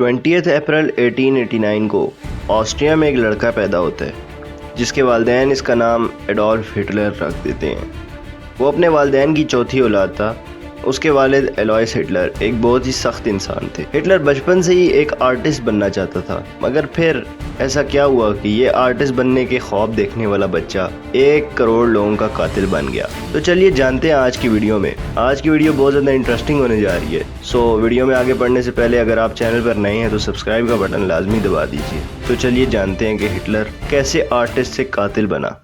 20 अप्रैल 1889 को ऑस्ट्रिया में एक लड़का पैदा होता है जिसके वालिदैन इसका नाम एडोल्फ हिटलर रख देते हैं। वो अपने वालिदैन की चौथी औलाद था। उसके वालिद एलोइस हिटलर एक बहुत ही सख्त इंसान थे। हिटलर बचपन से ही एक आर्टिस्ट बनना चाहता था, मगर फिर ऐसा क्या हुआ कि ये आर्टिस्ट बनने के ख्वाब देखने वाला बच्चा 1 करोड़ लोगों का कातिल बन गया। तो चलिए जानते हैं आज की वीडियो में। आज की वीडियो बहुत ज़्यादा इंटरेस्टिंग होने जा रही है। सो वीडियो में आगे बढ़ने से पहले अगर आप चैनल पर नए हैं तो सब्सक्राइब का बटन लाजमी दबा दीजिए। तो चलिए जानते हैं कि हिटलर कैसे आर्टिस्ट से कातिल बना।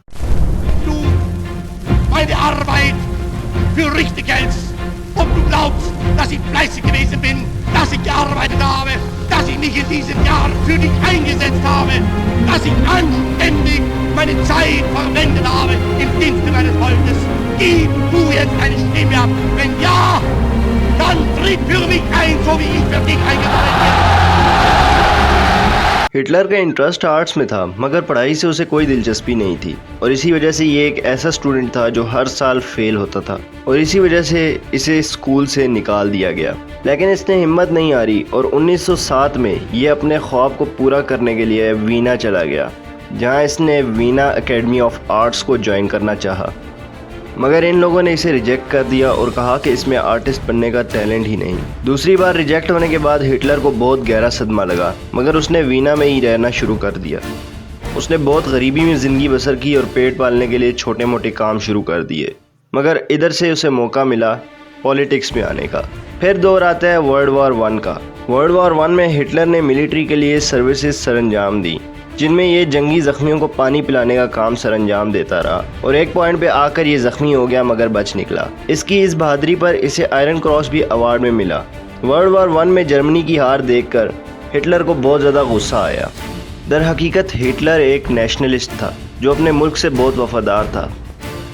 Ob du glaubst, dass ich fleißig gewesen bin, dass ich gearbeitet habe, dass ich mich in diesen Jahren für dich eingesetzt habe, dass ich anständig meine Zeit verwendet habe im Dienste meines Volkes. Gib du jetzt eine Stimme ab. Wenn ja, dann tritt für mich ein, so wie ich für dich eingetreten bin. Hitler का interest arts में था, मगर पढ़ाई से उसे कोई दिलचस्पी नहीं थी और इसी वजह से ये एक ऐसा स्टूडेंट था जो हर साल फेल होता था और इसी वजह से इसे स्कूल से निकाल दिया गया। लेकिन इसने हिम्मत नहीं हारी और 1907 में ये अपने ख्वाब को पूरा करने के लिए वीना चला गया, जहाँ इसने वीना एकेडमी ऑफ आर्ट्स को ज्वाइन करना चाहा, मगर इन लोगों ने इसे रिजेक्ट कर दिया और कहा कि इसमें आर्टिस्ट बनने का टैलेंट ही नहीं। दूसरी बार रिजेक्ट होने के बाद हिटलर को बहुत गहरा सदमा लगा, मगर उसने वीना में ही रहना शुरू कर दिया। उसने बहुत गरीबी में ज़िंदगी बसर की और पेट पालने के लिए छोटे मोटे काम शुरू कर दिए, मगर इधर से उसे मौका मिला पॉलिटिक्स में आने का। फिर दौर आता है वर्ल्ड वॉर 1 का। वर्ल्ड वॉर 1 में हिटलर ने मिलिट्री के लिए सर्विसेज सरंजाम दी, जिनमें ये जंगी ज़ख्मियों को पानी पिलाने का काम सरंजाम देता रहा और एक पॉइंट पे आकर ये ज़ख्मी हो गया मगर बच निकला। इसकी इस बहादुरी पर इसे आयरन क्रॉस भी अवार्ड में मिला। वर्ल्ड वॉर 1 में जर्मनी की हार देखकर हिटलर को बहुत ज़्यादा गुस्सा आया। दर हकीकत हिटलर एक नेशनलिस्ट था जो अपने मुल्क से बहुत वफादार था।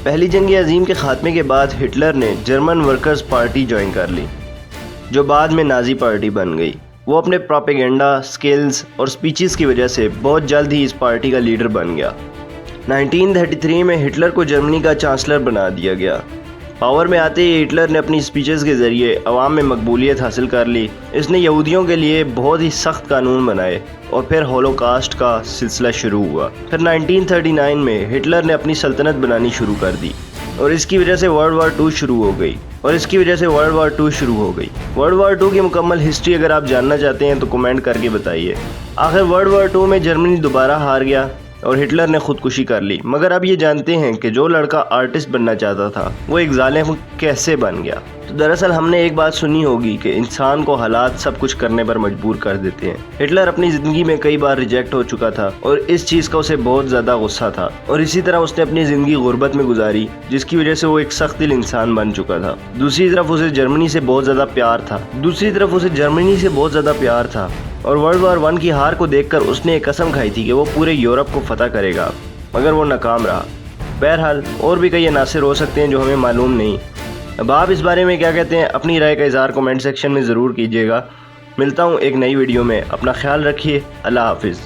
पहली जंग अजीम के खात्मे के बाद हिटलर ने जर्मन वर्कर्स पार्टी ज्वाइन कर ली, जो बाद में नाजी पार्टी बन गई। वो अपने प्रोपेगेंडा स्किल्स और स्पीचेस की वजह से बहुत जल्द ही इस पार्टी का लीडर बन गया। 1933 में हिटलर को जर्मनी का चांसलर बना दिया गया। पावर में आते ही हिटलर ने अपनी स्पीचेस के ज़रिए अवाम में मकबूलियत हासिल कर ली। इसने यहूदियों के लिए बहुत ही सख्त कानून बनाए और फिर होलोकास्ट का सिलसिला शुरू हुआ। फिर 1939 में हिटलर ने अपनी सल्तनत बनानी शुरू कर दी और इसकी वजह से वर्ल्ड वॉर 2 शुरू हो गई। वर्ल्ड वॉर 2 की मुकम्मल हिस्ट्री अगर आप जानना चाहते हैं तो कमेंट करके बताइए। आखिर वर्ल्ड वॉर 2 में जर्मनी दोबारा हार गया और हिटलर ने खुदकुशी कर ली। मगर अब ये जानते हैं कि जो लड़का आर्टिस्ट बनना चाहता था वो एक जालिम कैसे बन गया। तो दरअसल हमने एक बात सुनी होगी कि इंसान को हालात सब कुछ करने पर मजबूर कर देते हैं। हिटलर अपनी ज़िंदगी में कई बार रिजेक्ट हो चुका था और इस चीज़ का उसे बहुत ज़्यादा गुस्सा था और इसी तरह उसने अपनी ज़िंदगी गुर्बत में गुजारी, जिसकी वजह से वो एक सख्त दिल इंसान बन चुका था। दूसरी तरफ उसे जर्मनी से बहुत ज़्यादा प्यार था और वर्ल्ड वॉर 1 की हार को देखकर उसने एक कसम खाई थी कि वो पूरे यूरोप को फतह करेगा, मगर वो नाकाम रहा। बहरहाल और भी कई अनासिर हो सकते हैं जो हमें मालूम नहीं। अब आप इस बारे में क्या कहते हैं, अपनी राय का इज़हार कमेंट सेक्शन में ज़रूर कीजिएगा। मिलता हूँ एक नई वीडियो में। अपना ख्याल रखिए। अल्लाह हाफिज़।